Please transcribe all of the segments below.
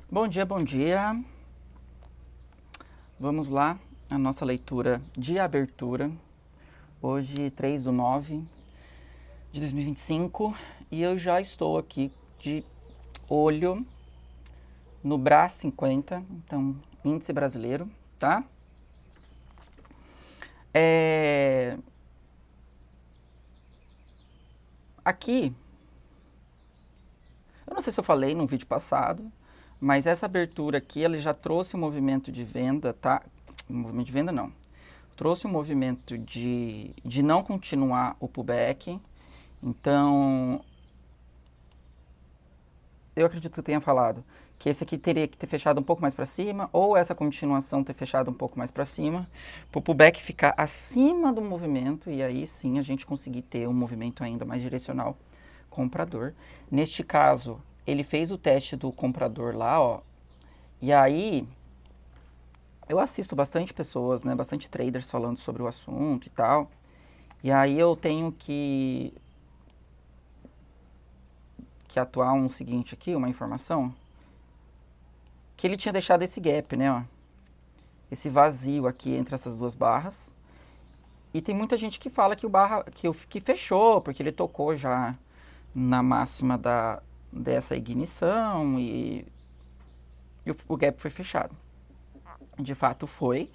Bom dia, bom dia. Vamos lá, a nossa leitura de abertura. Hoje, 3/9 de 2025, e eu já estou aqui de olho no BRA 50, então, índice brasileiro, tá? Aqui, eu não sei se eu falei no vídeo passado, mas essa abertura aqui, ela já trouxe um movimento de venda, tá? Movimento de venda não. Trouxe um movimento de não continuar o pullback. Então, eu acredito que eu tenha falado que esse aqui teria que ter fechado um pouco mais para cima, ou essa continuação ter fechado um pouco mais para cima, para o pullback ficar acima do movimento, e aí sim a gente conseguir ter um movimento ainda mais direcional comprador. Neste caso, ele fez o teste do comprador lá, ó, e aí eu assisto bastante pessoas, né, bastante traders falando sobre o assunto e tal, e aí eu tenho que atuar um seguinte aqui, uma informação, que ele tinha deixado esse gap, né, ó, esse vazio aqui entre essas duas barras. E tem muita gente que fala que que fechou, porque ele tocou já na máxima dessa ignição e o gap foi fechado. De fato foi.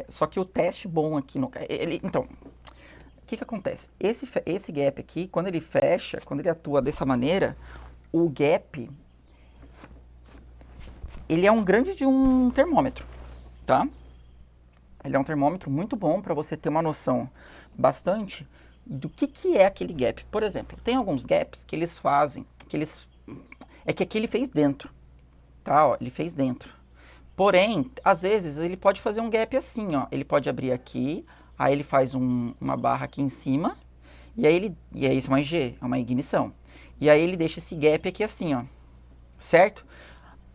Só que o teste bom aqui no. Então, o que acontece? Esse gap aqui, quando ele fecha, quando ele atua dessa maneira, o gap ele é um grande de um termômetro, tá? Ele é um termômetro muito bom para você ter uma noção bastante do que é aquele gap. Por exemplo, tem alguns gaps que eles fazem, é que aqui ele fez dentro, tá? Ó, ele fez dentro. Porém, às vezes ele pode fazer um gap assim, ó. Ele pode abrir aqui, aí ele faz uma barra aqui em cima, e aí isso é uma IG, é uma ignição. E aí ele deixa esse gap aqui assim, ó. Certo?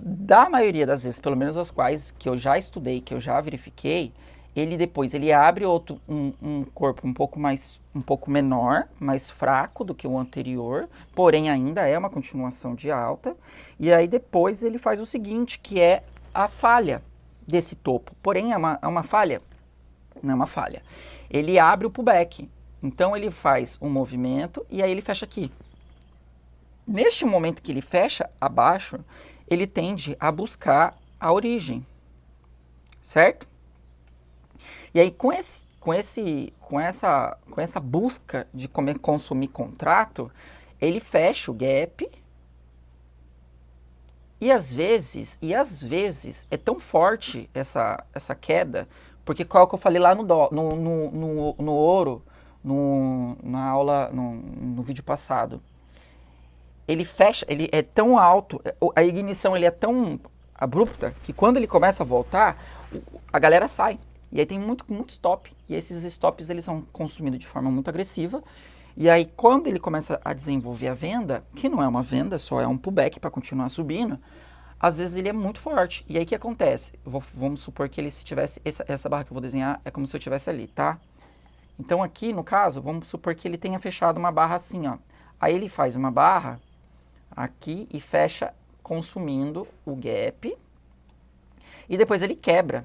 Da maioria das vezes, pelo menos as quais que eu já estudei, que eu já verifiquei, ele abre um corpo um pouco menor, mais fraco do que o anterior, porém ainda é uma continuação de alta. E aí depois ele faz o seguinte, que é a falha desse topo. Porém é uma falha? Não é uma falha. Ele abre o pullback. Então ele faz um movimento e aí ele fecha aqui. Neste momento que ele fecha abaixo, ele tende a buscar a origem, certo? E aí com essa busca de consumir contrato, ele fecha o gap e às vezes é tão forte essa queda, porque qual que eu falei lá no ouro, na aula, no vídeo passado, ele fecha, ele é tão alto, a ignição ele é tão abrupta que quando ele começa a voltar, a galera sai. E aí tem muito stop. E esses stops eles são consumidos de forma muito agressiva. E aí quando ele começa a desenvolver a venda, que não é uma venda, só é um pullback para continuar subindo, às vezes ele é muito forte. E aí o que acontece? Vamos supor que ele se tivesse, essa barra que eu vou desenhar é como se eu tivesse ali, tá? Então aqui no caso, vamos supor que ele tenha fechado uma barra assim, ó. Aí ele faz uma barra aqui e fecha consumindo o gap. E depois ele quebra,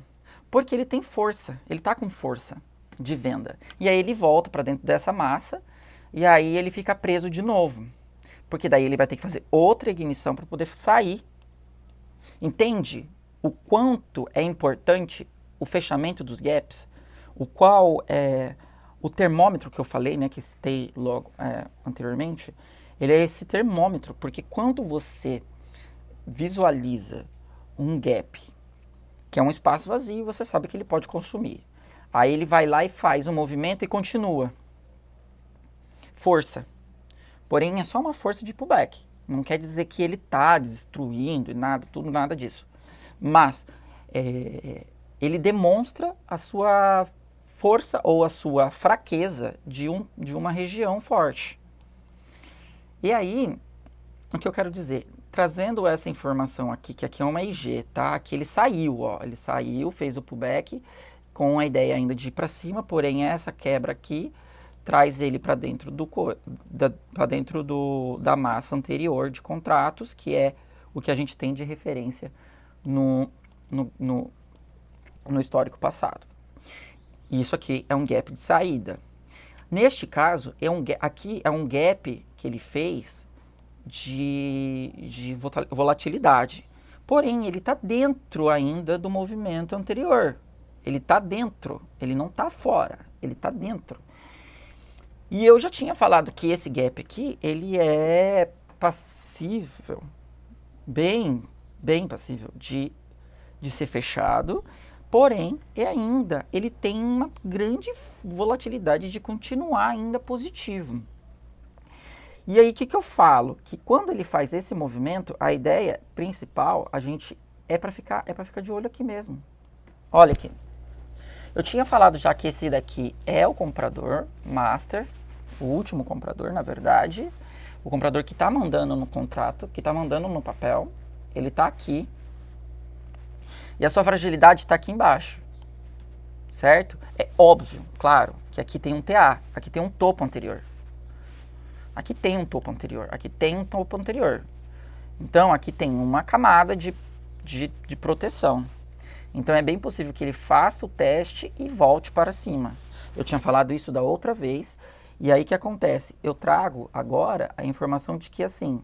porque ele tem força, ele está com força de venda. E aí ele volta para dentro dessa massa e aí ele fica preso de novo. Porque daí ele vai ter que fazer outra ignição para poder sair. Entende o quanto é importante o fechamento dos gaps? O qual é o termômetro que eu falei, né, que citei logo anteriormente, ele é esse termômetro, porque quando você visualiza um gap, que é um espaço vazio, você sabe que ele pode consumir. Aí ele vai lá e faz um movimento e continua. Força. Porém, é só uma força de pullback. Não quer dizer que ele está destruindo e nada disso. Mas ele demonstra a sua força ou a sua fraqueza de uma região forte. E aí, o que eu quero dizer? Trazendo essa informação aqui, que aqui é uma IG, tá? Aqui ele saiu, ó. Ele saiu, fez o pullback com a ideia ainda de ir para cima, porém essa quebra aqui traz ele para dentro da massa anterior de contratos, que é o que a gente tem de referência no, no histórico passado. Isso aqui é um gap de saída. Neste caso, aqui é um gap que ele fez de volatilidade. Porém, ele está dentro ainda do movimento anterior. Ele está dentro, ele não está fora, ele está dentro. E eu já tinha falado que esse gap aqui, ele é passível, bem passível de ser fechado, porém, ele tem uma grande volatilidade de continuar ainda positivo. E aí, o que eu falo? Que quando ele faz esse movimento, a ideia principal, é para ficar de olho aqui mesmo. Olha aqui. Eu tinha falado já que esse daqui é o comprador master, o último comprador, na verdade. O comprador que está mandando no contrato, que está mandando no papel, ele está aqui. E a sua fragilidade está aqui embaixo, certo? É óbvio, claro, que aqui tem um TA, aqui tem um topo anterior. Aqui tem um topo anterior, aqui tem um topo anterior. Então, aqui tem uma camada de proteção. Então, é bem possível que ele faça o teste e volte para cima. Eu tinha falado isso da outra vez. E aí, o que acontece? Eu trago agora a informação de que, assim,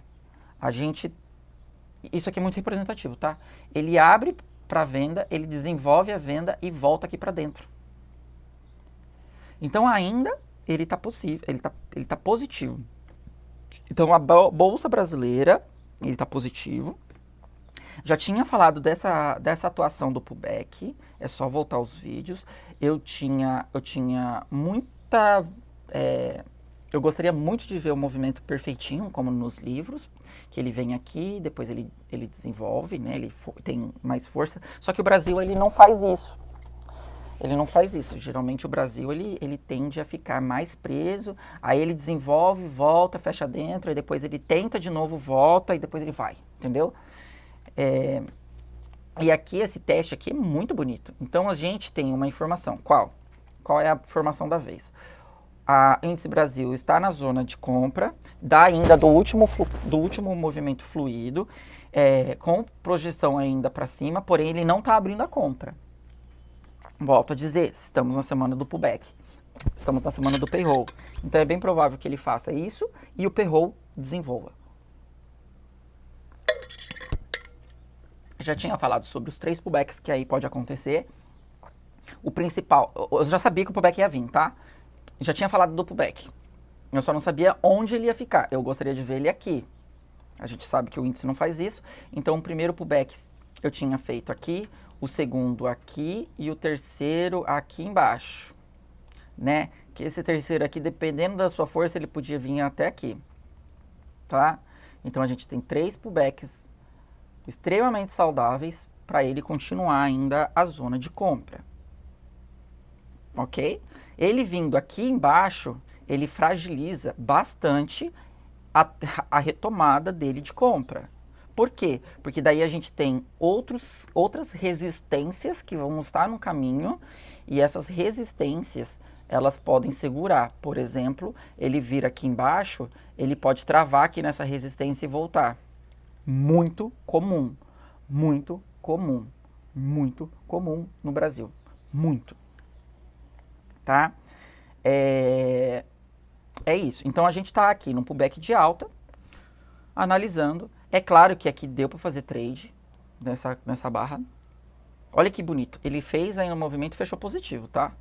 isso aqui é muito representativo, tá? Ele abre para venda, ele desenvolve a venda e volta aqui para dentro. Então, ainda, ele está positivo. Então, a Bolsa Brasileira, ele está positivo. Já tinha falado dessa atuação do pullback, é só voltar aos vídeos. Eu tinha muita... eu gostaria muito de ver o movimento perfeitinho, como nos livros, que ele vem aqui, depois ele desenvolve, né? Ele tem mais força. Só que o Brasil, ele não faz isso. Ele não faz isso. Geralmente o Brasil, ele tende a ficar mais preso, aí ele desenvolve, volta, fecha dentro, aí depois ele tenta de novo, volta, e depois ele vai, entendeu? E aqui, esse teste aqui é muito bonito. Então, a gente tem uma informação. Qual? Qual é a informação da vez? A Índice Brasil está na zona de compra, ainda do último movimento fluido, com projeção ainda para cima, porém ele não está abrindo a compra. Volto a dizer, estamos na semana do pullback, estamos na semana do payroll. Então é bem provável que ele faça isso e o payroll desenvolva. Já tinha falado sobre os 3 pullbacks que aí pode acontecer. O principal, eu já sabia que o pullback ia vir, tá? Já tinha falado do pullback. Eu só não sabia onde ele ia ficar. Eu gostaria de ver ele aqui. A gente sabe que o índice não faz isso. Então o primeiro pullback eu tinha feito aqui, o segundo aqui e o terceiro aqui embaixo, né? Que esse terceiro aqui, dependendo da sua força, ele podia vir até aqui, tá? Então a gente tem 3 pullbacks extremamente saudáveis para ele continuar ainda a zona de compra, ok? Ele vindo aqui embaixo, ele fragiliza bastante a retomada dele de compra. Por quê? Porque daí a gente tem outras resistências que vão estar no caminho e essas resistências, elas podem segurar. Por exemplo, ele vir aqui embaixo, ele pode travar aqui nessa resistência e voltar. Muito comum, muito comum, muito comum no Brasil. Muito. Tá? É isso. Então, a gente está aqui num pullback de alta, analisando. É claro que aqui deu para fazer trade nessa barra. Olha que bonito. Ele fez aí um movimento e fechou positivo, tá?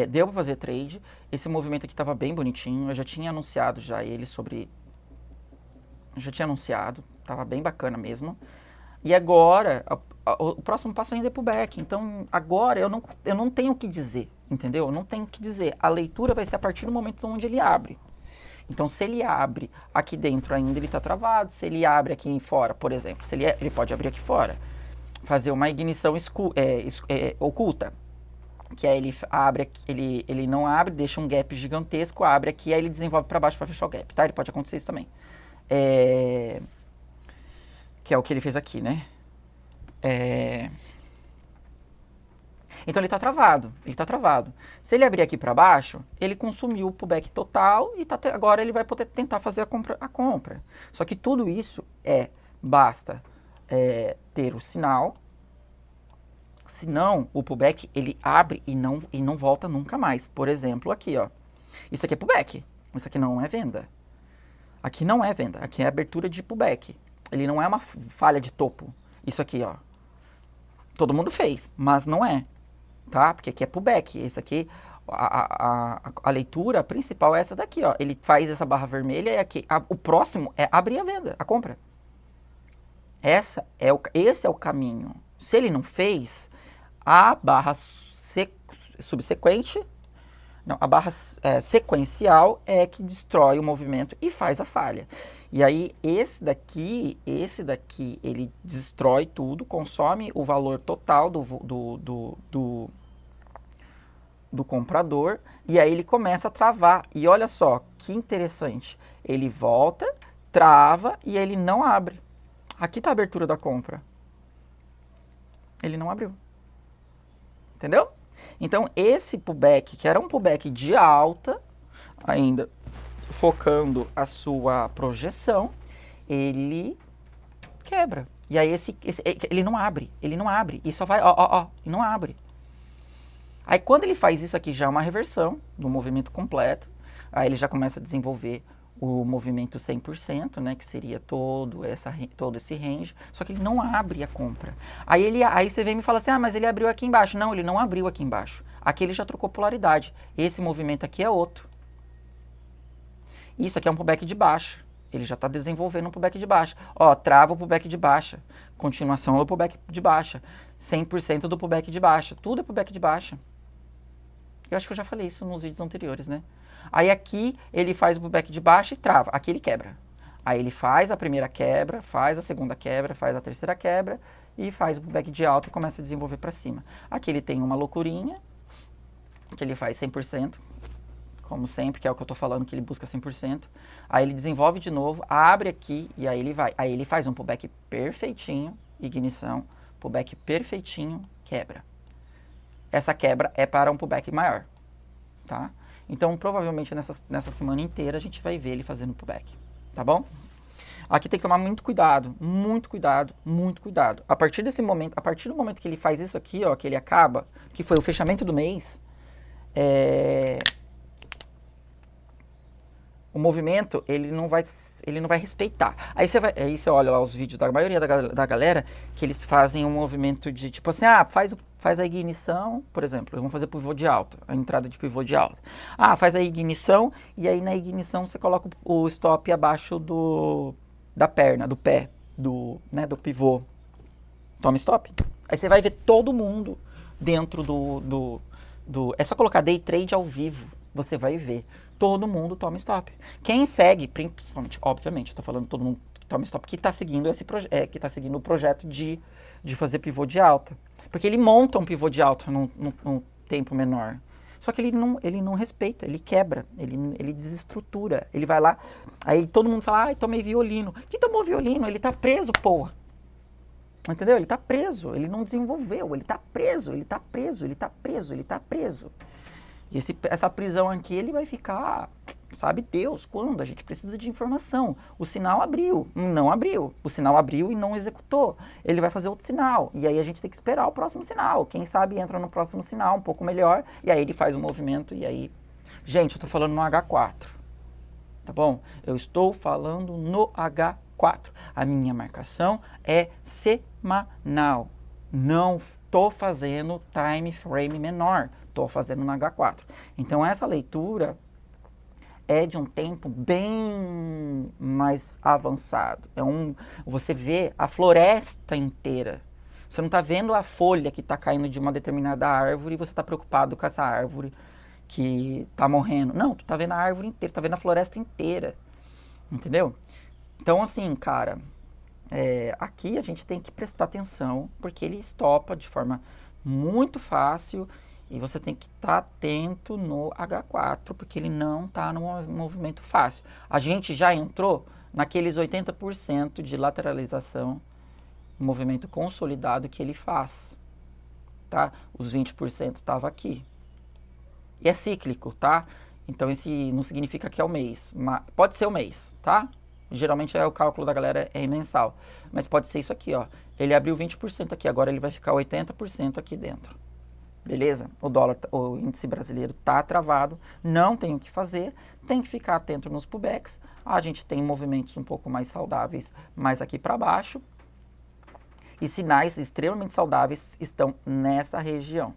Deu para fazer trade. Esse movimento aqui estava bem bonitinho. Eu já tinha anunciado ele sobre... Já tinha anunciado. Tava bem bacana mesmo. E agora, o próximo passo ainda é pullback. Então, agora eu não tenho o que dizer, entendeu? Eu não tenho o que dizer. A leitura vai ser a partir do momento onde ele abre. Então, se ele abre aqui dentro ainda, ele está travado. Se ele abre aqui fora, por exemplo, ele pode abrir aqui fora, fazer uma ignição oculta, que aí ele abre aqui, ele não abre, deixa um gap gigantesco, abre aqui, aí ele desenvolve para baixo para fechar o gap, tá? Ele pode acontecer isso também. Que é o que ele fez aqui, né? Então ele está travado, Se ele abrir aqui para baixo, ele consumiu o pullback total e agora ele vai poder tentar fazer a compra. Só que tudo isso é Basta ter o sinal, senão o pullback ele abre e não volta nunca mais. Por exemplo, aqui, ó. Isso aqui é pullback, isso aqui não é venda. Aqui não é venda, aqui é abertura de pullback. Ele não é uma falha de topo. Isso aqui, ó. Todo mundo fez, mas não é, tá? Porque aqui é pullback. Esse aqui, a leitura principal é essa daqui, ó. Ele faz essa barra vermelha e aqui. O próximo é abrir a venda, a compra. Esse é o caminho. Se ele não fez, a barra subsequente, não, a barra sequencial é que destrói o movimento e faz a falha. E aí, esse daqui, ele destrói tudo, consome o valor total do comprador, e aí ele começa a travar. E olha só, que interessante. Ele volta, trava e ele não abre. Aqui está a abertura da compra. Ele não abriu. Entendeu? Então, esse pullback, que era um pullback de alta, ainda focando a sua projeção, ele quebra. E aí, ele não abre. E só vai, e não abre. Aí, quando ele faz isso aqui, já é uma reversão do movimento completo. Aí, ele já começa a desenvolver o movimento 100%, né, que seria todo esse range, só que ele não abre a compra. Aí você vem e me fala assim, mas ele abriu aqui embaixo. Não, ele não abriu aqui embaixo. Aqui ele já trocou polaridade. Esse movimento aqui é outro. Isso aqui é um pullback de baixa. Ele já está desenvolvendo um pullback de baixa. Ó, trava o pullback de baixa. Continuação do pullback de baixa. 100% do pullback de baixa. Tudo é pullback de baixa. Eu acho que eu já falei isso nos vídeos anteriores, né? Aí aqui ele faz o pullback de baixa e trava. Aqui ele quebra. Aí ele faz a primeira quebra, faz a segunda quebra, faz a terceira quebra e faz o pullback de alta e começa a desenvolver para cima. Aqui ele tem uma loucurinha, que ele faz 100%, como sempre, que é o que eu tô falando, que ele busca 100%. Aí ele desenvolve de novo, abre aqui e aí ele vai. Aí ele faz um pullback perfeitinho, ignição, pullback perfeitinho, quebra. Essa quebra é para um pullback maior, tá? Então, provavelmente, nessa semana inteira, a gente vai ver ele fazendo pullback, tá bom? Aqui tem que tomar muito cuidado, muito cuidado, muito cuidado. A partir do momento que ele faz isso aqui, ó, que ele acaba, que foi o fechamento do mês, o movimento, ele não vai respeitar. Aí você olha lá os vídeos da maioria da galera, que eles fazem um movimento de, tipo assim, faz a ignição, por exemplo, vamos fazer pivô de alta, a entrada de pivô de alta. Faz a ignição, e aí na ignição você coloca o stop abaixo da perna, do pé, do pivô. Toma stop. Aí você vai ver todo mundo dentro é só colocar day trade ao vivo, você vai ver. Todo mundo toma stop. Quem segue, principalmente, obviamente, eu tô falando todo mundo que toma stop, que está seguindo que tá seguindo o projeto de fazer pivô de alta. Porque ele monta um pivô de alta num tempo menor. Só que ele não respeita, ele quebra, ele desestrutura. Ele vai lá, aí todo mundo fala, tomei violino. Quem tomou violino? Ele tá preso, porra. Entendeu? Ele tá preso, ele não desenvolveu, ele tá preso. E essa prisão aqui, ele vai ficar, sabe Deus, quando? A gente precisa de informação. O sinal abriu, não abriu. O sinal abriu e não executou. Ele vai fazer outro sinal. E aí a gente tem que esperar o próximo sinal. Quem sabe entra no próximo sinal um pouco melhor. E aí ele faz o movimento e aí... Gente, eu tô falando no H4. Tá bom? Eu estou falando no H4. A minha marcação é semanal. Não tô fazendo time frame menor. Estou fazendo no H4. Então, essa leitura é de um tempo bem mais avançado. Você vê a floresta inteira. Você não está vendo a folha que está caindo de uma determinada árvore e você está preocupado com essa árvore que está morrendo. Não, tu está vendo a árvore inteira, está vendo a floresta inteira. Entendeu? Então, assim, cara, aqui a gente tem que prestar atenção, porque ele estopa de forma muito fácil. E você tem que estar atento no H4, porque ele não está no movimento fácil. A gente já entrou naqueles 80% de lateralização, movimento consolidado que ele faz. Tá? Os 20% estava aqui. E é cíclico, tá? Então, esse não significa que é o mês. Pode ser o mês, tá? Geralmente o cálculo da galera é mensal. Mas pode ser isso aqui, ó. Ele abriu 20% aqui, agora ele vai ficar 80% aqui dentro. Beleza? O dólar, o índice brasileiro tá travado, não tem o que fazer, tem que ficar atento nos pullbacks. A gente tem movimentos um pouco mais saudáveis mais aqui para baixo. E sinais extremamente saudáveis estão nessa região.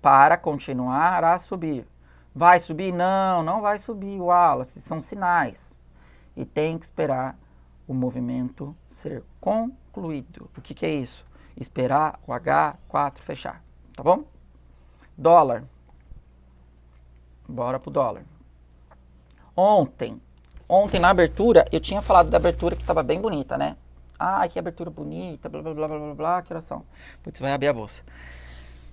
Para continuar a subir. Vai subir? Não, não vai subir, Wallace. São sinais. E tem que esperar o movimento ser concluído. O que é isso? Esperar o H4 fechar. Tá bom? Dólar. Bora pro dólar. Ontem na abertura, eu tinha falado da abertura que estava bem bonita, né? Ah, que abertura bonita, blá, blá, blá, blá, blá, blá, que oração. Putz, vai abrir a bolsa.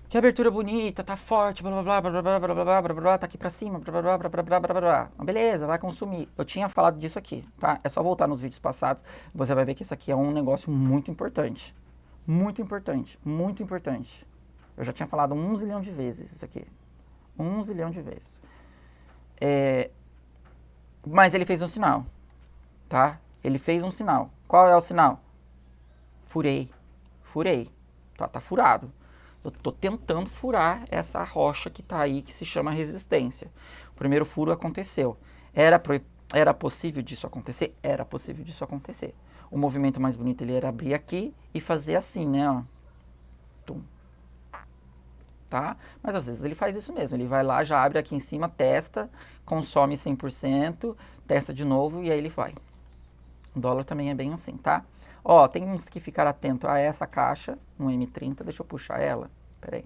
Que abertura bonita, tá forte, blá, blá, blá, blá, blá, blá, blá, blá, blá, blá, tá aqui pra cima, blá, blá, blá, blá, blá, blá, blá, blá. Beleza, vai consumir. Eu tinha falado disso aqui, tá? É só voltar nos vídeos passados, você vai ver que isso aqui é um negócio muito importante. Muito importante, muito importante. Eu já tinha falado 1 zilhão de vezes isso aqui. 1 zilhão de vezes. Mas ele fez um sinal, tá? Ele fez um sinal. Qual é o sinal? Furei. Furei. Tá furado. Eu tô tentando furar essa rocha que tá aí, que se chama resistência. O primeiro furo aconteceu. Era possível disso acontecer? Era possível disso acontecer. O movimento mais bonito ele era abrir aqui e fazer assim, né? Ó. Tum. Tá? Mas às vezes ele faz isso mesmo. Ele vai lá, já abre aqui em cima, testa, consome 100%, testa de novo e aí ele vai. O dólar também é bem assim, tá? Ó, temos que ficar atento a essa caixa no M30. Deixa eu puxar ela. Peraí.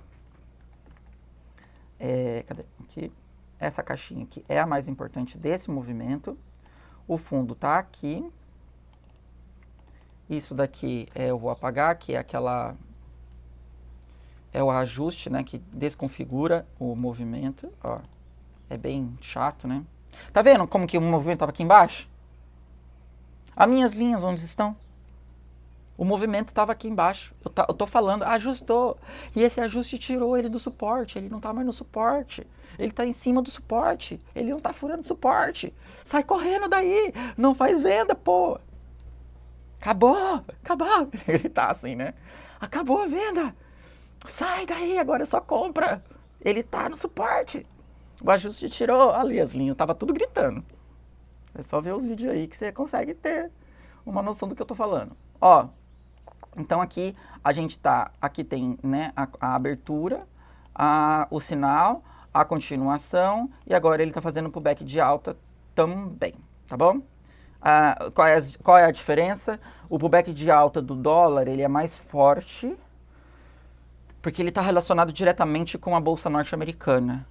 Cadê? Aqui. Essa caixinha aqui é a mais importante desse movimento. O fundo tá aqui. Isso daqui eu vou apagar, que é aquela... É o ajuste, né, que desconfigura o movimento. Ó, é bem chato, né? Tá vendo como que o movimento tava aqui embaixo? As minhas linhas onde estão? O movimento estava aqui embaixo. Eu tô falando, ajustou. E esse ajuste tirou ele do suporte. Ele não tá mais no suporte. Ele tá em cima do suporte. Ele não tá furando suporte. Sai correndo daí. Não faz venda, pô. Acabou. Acabou. Ele tá assim, né? Acabou a venda. Sai daí, agora é só compra. Ele tá no suporte. O ajuste tirou ali as linhas. Tava tudo gritando. É só ver os vídeos aí que você consegue ter uma noção do que eu tô falando. Ó, então aqui a gente tá, aqui tem, né, a abertura, o sinal, a continuação e agora ele tá fazendo pullback de alta também, tá bom? Qual é a diferença? O pullback de alta do dólar, ele é mais forte porque ele está relacionado diretamente com a bolsa norte-americana.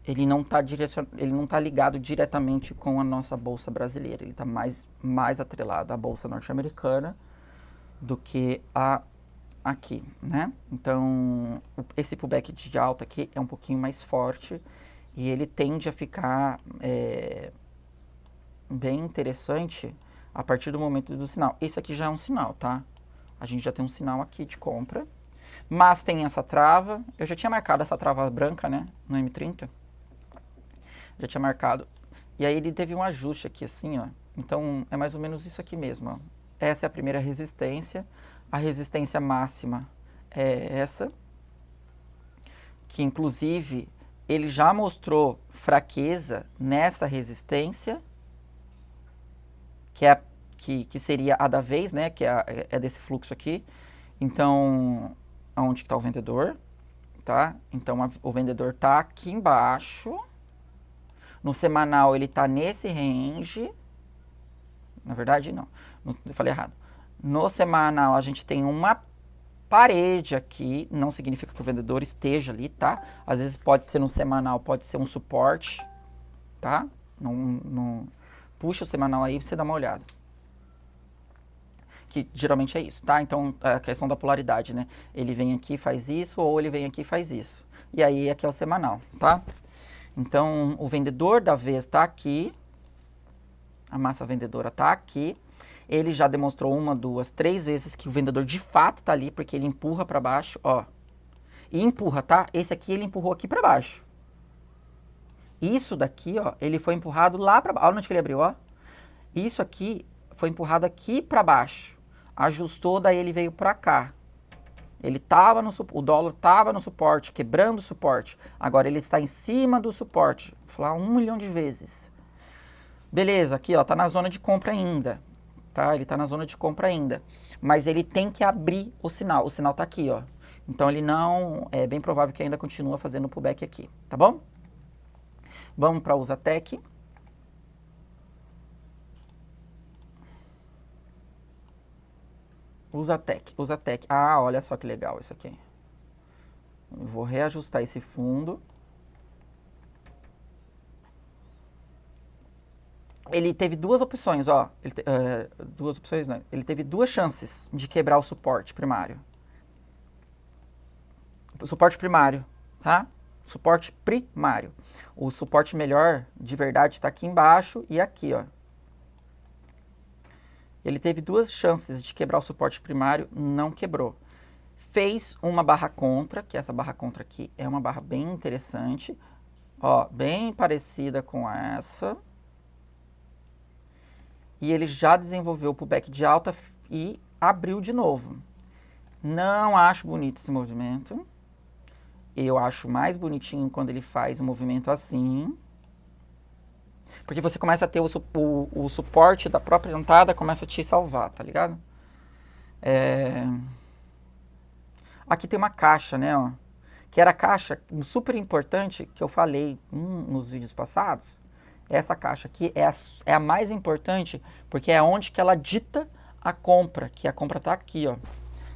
Ele não tá ligado diretamente com a nossa bolsa brasileira. Ele está mais atrelado à bolsa norte-americana do que aqui, né? Então, esse pullback de alta aqui é um pouquinho mais forte e ele tende a ficar bem interessante a partir do momento do sinal. Esse aqui já é um sinal, tá? A gente já tem um sinal aqui de compra. Mas tem essa trava, eu já tinha marcado essa trava branca, né, no M30, já tinha marcado, e aí ele teve um ajuste aqui assim, ó, então é mais ou menos isso aqui mesmo, ó. Essa é a primeira resistência, a resistência máxima é essa, que inclusive ele já mostrou fraqueza nessa resistência, que seria a da vez, né, que é desse fluxo aqui, então... Onde está o vendedor, tá? Então, o vendedor está aqui embaixo. No semanal, ele está nesse range. Na verdade, não. Eu falei errado. No semanal, a gente tem uma parede aqui. Não significa que o vendedor esteja ali, tá? Às vezes pode ser no semanal, pode ser um suporte, tá? Não puxa o semanal aí pra você dar uma olhada. Que geralmente é isso, tá? Então, a questão da polaridade, né? Ele vem aqui e faz isso, ou ele vem aqui e faz isso. E aí, aqui é o semanal, tá? Então, o vendedor da vez tá aqui. A massa vendedora tá aqui. Ele já demonstrou 1, 2, 3 vezes que o vendedor de fato tá ali, porque ele empurra para baixo, ó. E empurra, tá? Esse aqui ele empurrou aqui para baixo. Isso daqui, ó, ele foi empurrado lá para baixo. Olha onde que ele abriu, ó. Isso aqui foi empurrado aqui para baixo. Ajustou, daí ele veio para cá. Ele tava no, o dólar estava no suporte, quebrando o suporte. Agora ele está em cima do suporte. Vou falar 1 milhão de vezes. Beleza, aqui ó, tá na zona de compra ainda. Tá? Ele tá na zona de compra ainda. Mas ele tem que abrir o sinal. O sinal tá aqui, ó. Então ele não, é bem provável que ainda continua fazendo o pullback aqui, tá bom? Vamos para a Usatec. Usatec. Ah, olha só que legal isso aqui. Eu vou reajustar esse fundo. Ele teve duas opções, ó. Duas opções, não. Ele teve duas chances de quebrar o suporte primário. Suporte primário, tá? Suporte primário. O suporte melhor, de verdade, está aqui embaixo e aqui, ó. Ele teve duas chances de quebrar o suporte primário, não quebrou. Fez uma barra contra, que essa barra contra aqui é uma barra bem interessante. Ó, bem parecida com essa. E ele já desenvolveu o pullback de alta e abriu de novo. Não acho bonito esse movimento. Eu acho mais bonitinho quando ele faz um movimento assim. Porque você começa a ter o suporte da própria entrada, começa a te salvar, tá ligado? Aqui tem uma caixa, né, ó. Que era a caixa super importante que eu falei nos vídeos passados. Essa caixa aqui é a mais importante porque é onde que ela dita a compra, que a compra tá aqui, ó.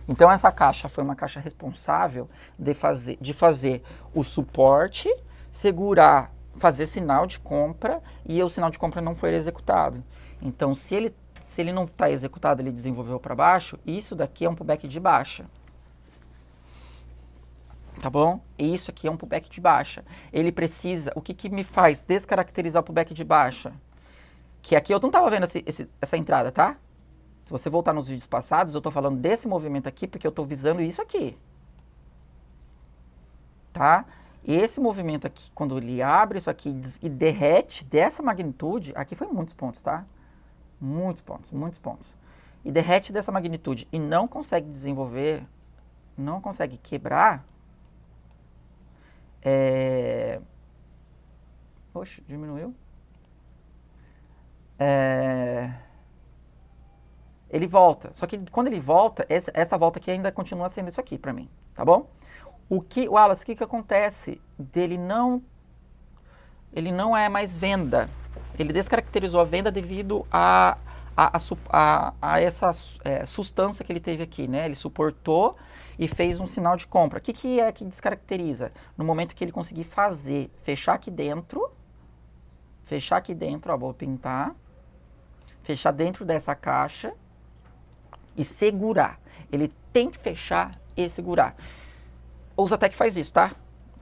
Então essa caixa foi uma caixa responsável de fazer o suporte, segurar, fazer sinal de compra e o sinal de compra não foi executado. Então se ele não está executado, ele desenvolveu para baixo, isso daqui é um pullback de baixa. Tá bom? E isso aqui é um pullback de baixa. Ele precisa... O que que me faz descaracterizar o pullback de baixa? Que aqui eu não estava vendo essa entrada, tá? Se você voltar nos vídeos passados, eu estou falando desse movimento aqui porque eu estou visando isso aqui. Tá? Esse movimento aqui, quando ele abre isso aqui e derrete dessa magnitude... Aqui foi muitos pontos, tá? Muitos pontos, muitos pontos. E derrete dessa magnitude e não consegue desenvolver, não consegue quebrar... Oxe, diminuiu. Ele volta. Só que quando ele volta, essa volta aqui ainda continua sendo isso aqui pra mim, tá bom? Wallace, o que acontece? Ele não é mais venda. Ele descaracterizou a venda devido a essa sustância que ele teve aqui, né? Ele suportou e fez um sinal de compra. O que é que descaracteriza? No momento que ele conseguir fechar aqui dentro, ó, vou pintar, fechar dentro dessa caixa e segurar. Ele tem que fechar e segurar. O Usatec faz isso, tá?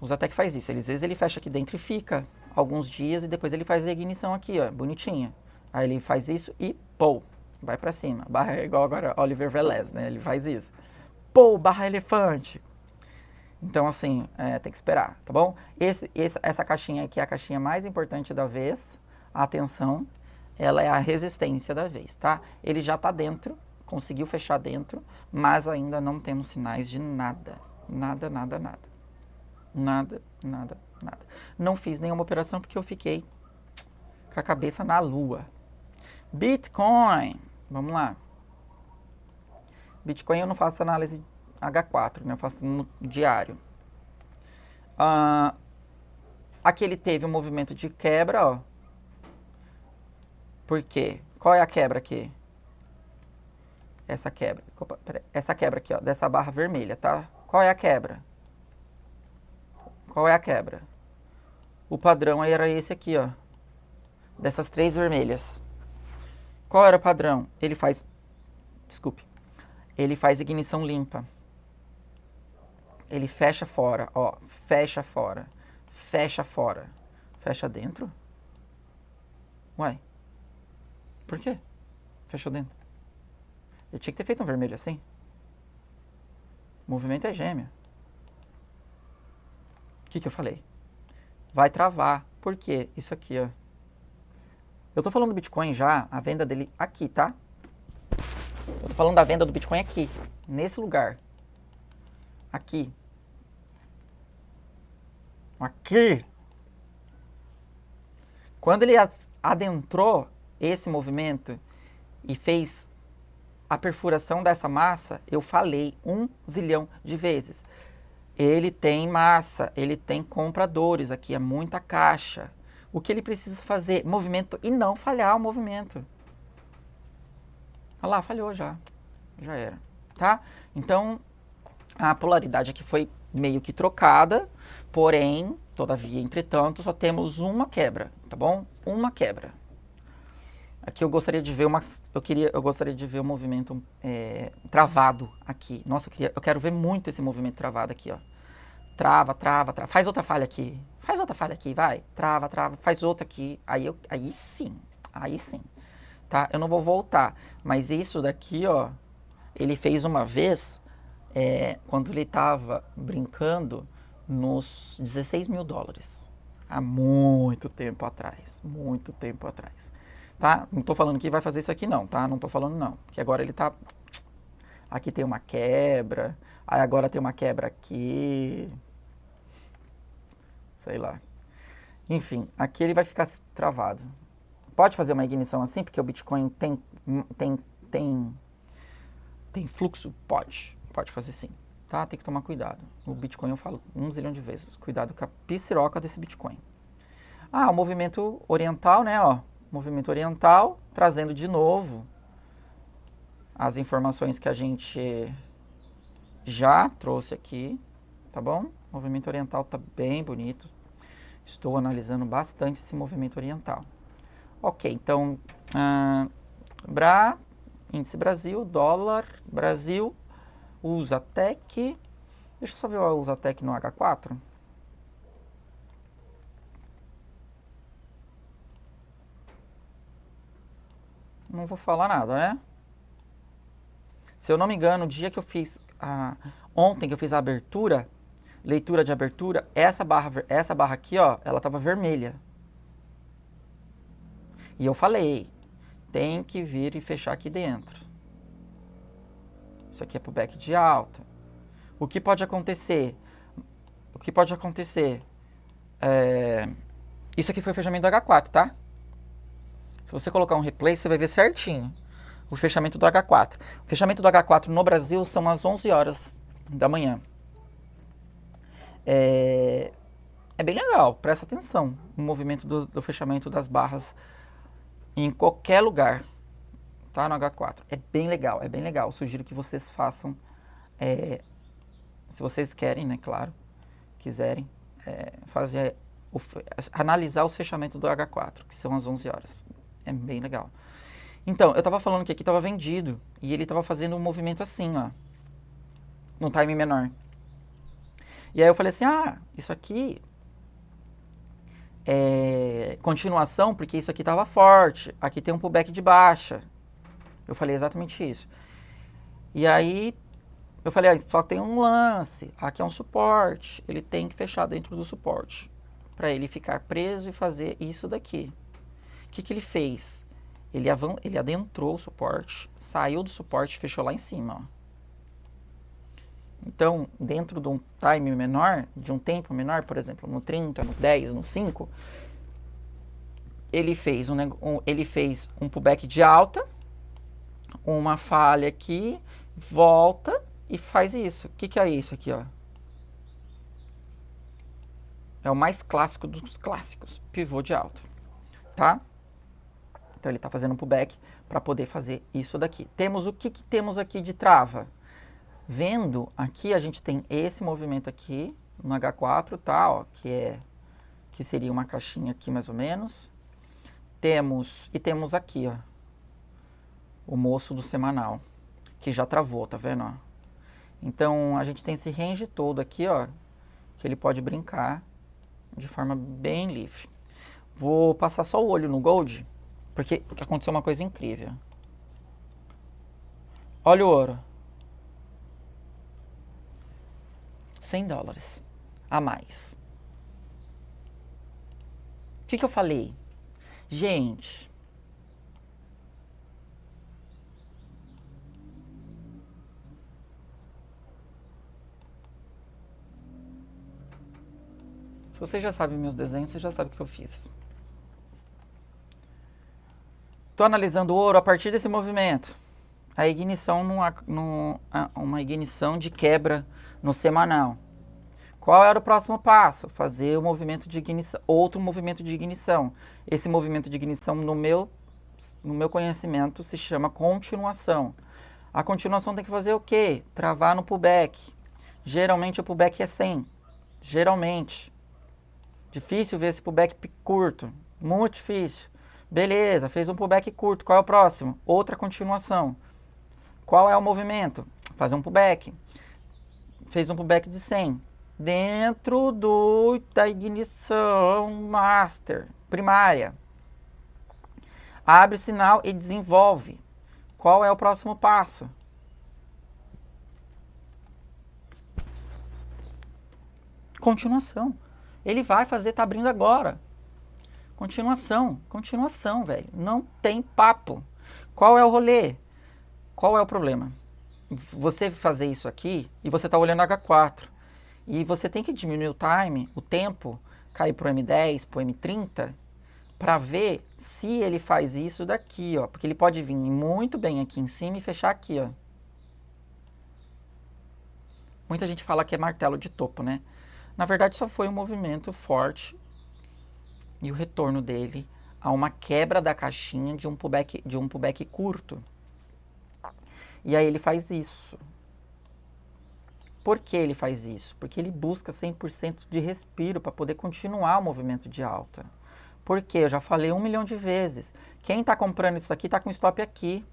O Usatec faz isso. Às vezes ele fecha aqui dentro e fica alguns dias e depois ele faz a ignição aqui, ó, bonitinha. Aí ele faz isso e, pô, vai pra cima. Barra é igual agora Oliver Velez, né? Ele faz isso. Pô, barra elefante. Então, assim, tem que esperar, tá bom? Essa caixinha aqui é a caixinha mais importante da vez. Atenção, ela é a resistência da vez, tá? Ele já tá dentro, conseguiu fechar dentro, mas ainda não temos sinais de nada. Nada, nada, nada. Nada, nada, nada. Não fiz nenhuma operação porque eu fiquei com a cabeça na lua. Bitcoin, vamos lá. Bitcoin eu não faço análise H4, né? Eu faço no diário. Aqui ele teve um movimento de quebra, ó. Por quê? Qual é a quebra aqui? Essa quebra. Opa, peraí. Essa quebra aqui, ó, dessa barra vermelha, tá? Qual é a quebra? Qual é a quebra? O padrão aí era esse aqui, ó. Dessas três vermelhas. Qual era o padrão? Ele faz... Desculpe. Ele faz ignição limpa. Ele fecha fora, ó. Fecha fora. Fecha fora. Fecha dentro? Uai. Por quê? Fechou dentro. Eu tinha que ter feito um vermelho assim. O movimento é gêmeo. O que eu falei? Vai travar. Por quê? Isso aqui, ó. Eu tô falando do Bitcoin já, a venda dele aqui, tá? Eu tô falando da venda do Bitcoin aqui, nesse lugar. Aqui. Aqui. Quando ele adentrou esse movimento e fez a perfuração dessa massa, eu falei 1 zilhão de vezes. Ele tem massa, ele tem compradores aqui, é muita caixa. O que ele precisa fazer? Movimento e não falhar o movimento. Olha lá, falhou já. Já era, tá? Então, a polaridade aqui foi meio que trocada, porém, todavia, entretanto, só temos uma quebra, tá bom? Uma quebra. Aqui eu gostaria de ver eu gostaria de ver o movimento travado aqui. Nossa, eu quero ver muito esse movimento travado aqui, ó. Trava, trava, trava. Faz outra falha aqui. Faz outra falha aqui, vai. Trava, trava. Faz outra aqui. Aí sim. Aí sim. Tá? Eu não vou voltar. Mas isso daqui, ó, ele fez uma vez, quando ele tava brincando nos 16 mil dólares. Há muito tempo atrás. Muito tempo atrás. Tá? Não tô falando que vai fazer isso aqui não, tá? Não tô falando não. Que agora ele tá... Aqui tem uma quebra. Aí agora tem uma quebra aqui. Sei lá. Enfim, aqui ele vai ficar travado. Pode fazer uma ignição assim, porque o Bitcoin tem fluxo? Pode fazer sim. Tá? Tem que tomar cuidado. O Bitcoin eu falo 1 zilhão de vezes. Cuidado com a piciroca desse Bitcoin. Ah, o movimento oriental, né? Ó, movimento oriental, trazendo de novo as informações que a gente já trouxe aqui, tá bom? O movimento oriental tá bem bonito. Estou analisando bastante esse movimento oriental. Ok, então, índice Brasil, dólar, Brasil, Usatec. Deixa eu só ver o Usatec no H4. Não vou falar nada, né? Se eu não me engano, o dia que eu fiz, ontem que eu fiz a abertura, leitura de abertura, essa barra aqui, ó, ela tava vermelha. E eu falei, tem que vir e fechar aqui dentro. Isso aqui é pro back de alta. O que pode acontecer? Isso aqui foi o fechamento do H4, tá? Se você colocar um replay, você vai ver certinho o fechamento do H4. O fechamento do H4 no Brasil são às 11 horas da manhã. É bem legal, presta atenção no movimento do fechamento das barras em qualquer lugar, tá? No H4. É bem legal, é bem legal. Sugiro que vocês façam, se vocês querem, né, claro, quiserem, fazer, analisar os fechamentos do H4, que são às 11 horas. É bem legal. Então, eu tava falando que aqui tava vendido, e ele tava fazendo um movimento assim, ó, num time menor. E aí eu falei assim, isso aqui é continuação, porque isso aqui estava forte, aqui tem um pullback de baixa. Eu falei exatamente isso. E aí eu falei, só tem um lance, aqui é um suporte, ele tem que fechar dentro do suporte, para ele ficar preso e fazer isso daqui. O que ele fez? Ele adentrou o suporte, saiu do suporte e fechou lá em cima, ó. Então, dentro de um time menor, de um tempo menor, por exemplo, no 30, no 10, no 5, ele fez um pullback de alta, uma falha aqui, volta e faz isso. O que é isso aqui, ó? É o mais clássico dos clássicos, pivô de alta, tá? Então, ele está fazendo um pullback para poder fazer isso daqui. Temos o que temos aqui de trava? Vendo aqui, a gente tem esse movimento aqui no H4, tá? Ó, que seria uma caixinha aqui mais ou menos. Temos aqui, ó, o moço do semanal, que já travou, tá vendo? Ó? Então, a gente tem esse range todo aqui, ó, que ele pode brincar de forma bem livre. Vou passar só o olho no Gold, porque aconteceu uma coisa incrível. Olha o ouro. $100 a mais. O que eu falei? Gente, Se você já sabe meus desenhos, você já sabe o que eu fiz. Estou analisando o ouro a partir desse movimento. A ignição, uma ignição de quebra no semanal. Qual era o próximo passo? Fazer o movimento de ignição, outro movimento de ignição. Esse movimento de ignição, no meu conhecimento, se chama continuação. A continuação tem que fazer o quê? Travar no pullback. Geralmente o pullback é 100. Geralmente. Difícil ver esse pullback curto. Muito difícil. Beleza, fez um pullback curto. Qual é o próximo? Outra continuação. Qual é o movimento? Fazer um pullback. Fez um pullback de 100. Dentro da ignição master, primária. Abre sinal e desenvolve. Qual é o próximo passo? Continuação. Ele vai fazer, tá abrindo agora. Continuação, velho. Não tem papo. Qual é o rolê? Qual é o problema? Você fazer isso aqui e você tá olhando H4. E você tem que diminuir o time, o tempo, cair pro M10, pro M30, para ver se ele faz isso daqui, ó. Porque ele pode vir muito bem aqui em cima e fechar aqui, ó. Muita gente fala que é martelo de topo, né? Na verdade, só foi um movimento forte e o retorno dele a uma quebra da caixinha de um pullback curto. E aí ele faz isso. Por que ele faz isso? Porque ele busca 100% de respiro para poder continuar o movimento de alta. Por quê? Eu já falei 1 milhão de vezes. Quem está comprando isso aqui está com stop aqui.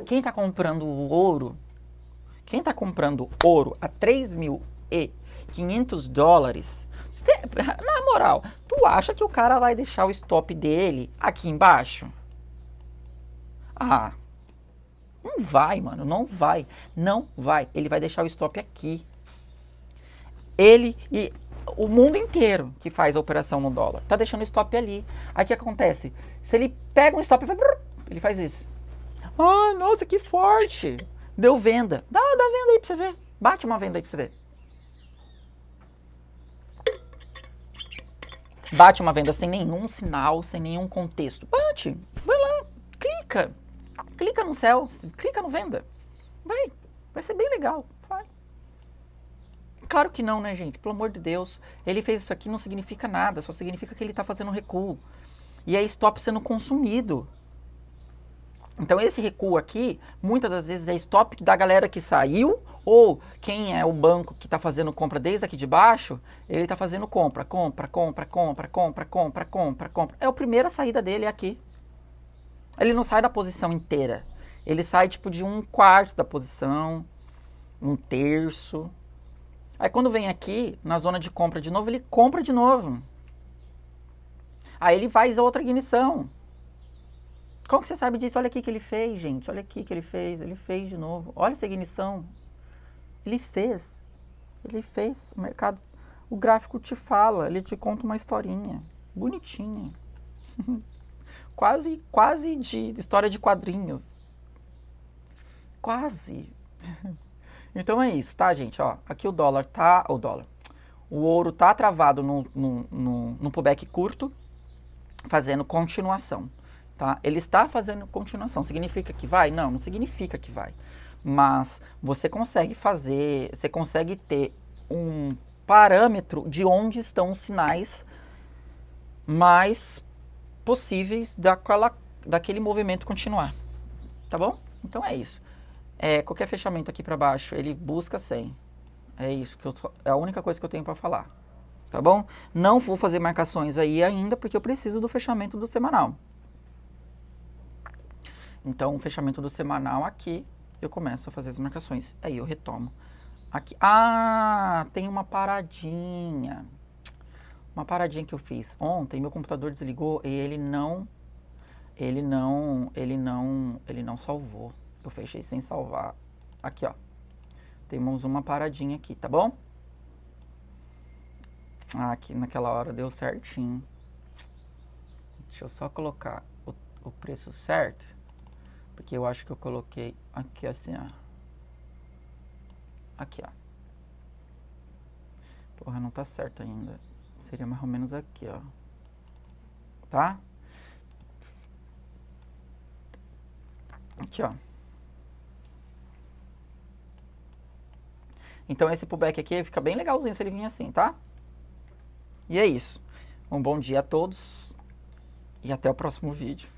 Quem está comprando ouro? Quem está comprando ouro a 3.500 dólares? Na moral, tu acha que o cara vai deixar o stop dele aqui embaixo? Ah, não vai, mano, não vai. Não vai. Ele vai deixar o stop aqui. Ele e o mundo inteiro que faz a operação no dólar tá deixando o stop ali. Aí o que acontece? Se ele pega um stop, ele faz isso. Ah, nossa, que forte. Deu venda. Dá venda aí pra você ver. Bate uma venda aí pra você ver. Bate uma venda sem nenhum sinal, sem nenhum contexto. Bate. Vai lá. Clica. Clica no céu. Clica no venda. Vai ser bem legal. Vai. Claro que não, né, gente? Pelo amor de Deus. Ele fez isso aqui não significa nada. Só significa que ele tá fazendo um recuo. E é stop sendo consumido. Então esse recuo aqui, muitas das vezes é stop da galera que saiu, ou quem é o banco que está fazendo compra desde aqui de baixo, ele está fazendo compra. É a primeira saída dele aqui. Ele não sai da posição inteira. Ele sai tipo de 1/4 da posição, 1/3. Aí quando vem aqui, na zona de compra de novo, ele compra de novo. Aí ele faz outra ignição. Como que você sabe disso? Olha aqui que ele fez, gente. Olha aqui que ele fez. Ele fez de novo. Olha essa ignição. Ele fez. Ele fez. O mercado... O gráfico te fala. Ele te conta uma historinha. Bonitinha. quase de história de quadrinhos. Quase. Então é isso, tá, gente? Ó, aqui o dólar tá... O ouro tá travado no pullback curto, fazendo continuação. Tá? Ele está fazendo continuação. Significa que vai? Não significa que vai. Mas você consegue fazer, você consegue ter um parâmetro de onde estão os sinais mais possíveis daquele movimento continuar. Tá bom? Então é isso. Qualquer fechamento aqui para baixo, ele busca 100. É isso, é a única coisa que eu tenho para falar. Tá bom? Não vou fazer marcações aí ainda, porque eu preciso do fechamento do semanal. Então, o fechamento do semanal aqui, eu começo a fazer as marcações. Aí eu retomo. Aqui. Ah, tem uma paradinha. Uma paradinha que eu fiz ontem, meu computador desligou e ele não salvou. Eu fechei sem salvar. Aqui, ó. Temos uma paradinha aqui, tá bom? Ah, aqui naquela hora deu certinho. Deixa eu só colocar o preço certo. Porque eu acho que eu coloquei aqui assim, ó. Aqui, ó. Porra, não tá certo ainda. Seria mais ou menos aqui, ó. Tá? Aqui, ó. Então esse pullback aqui fica bem legalzinho se ele vir assim, tá? E é isso. Um bom dia a todos e até o próximo vídeo.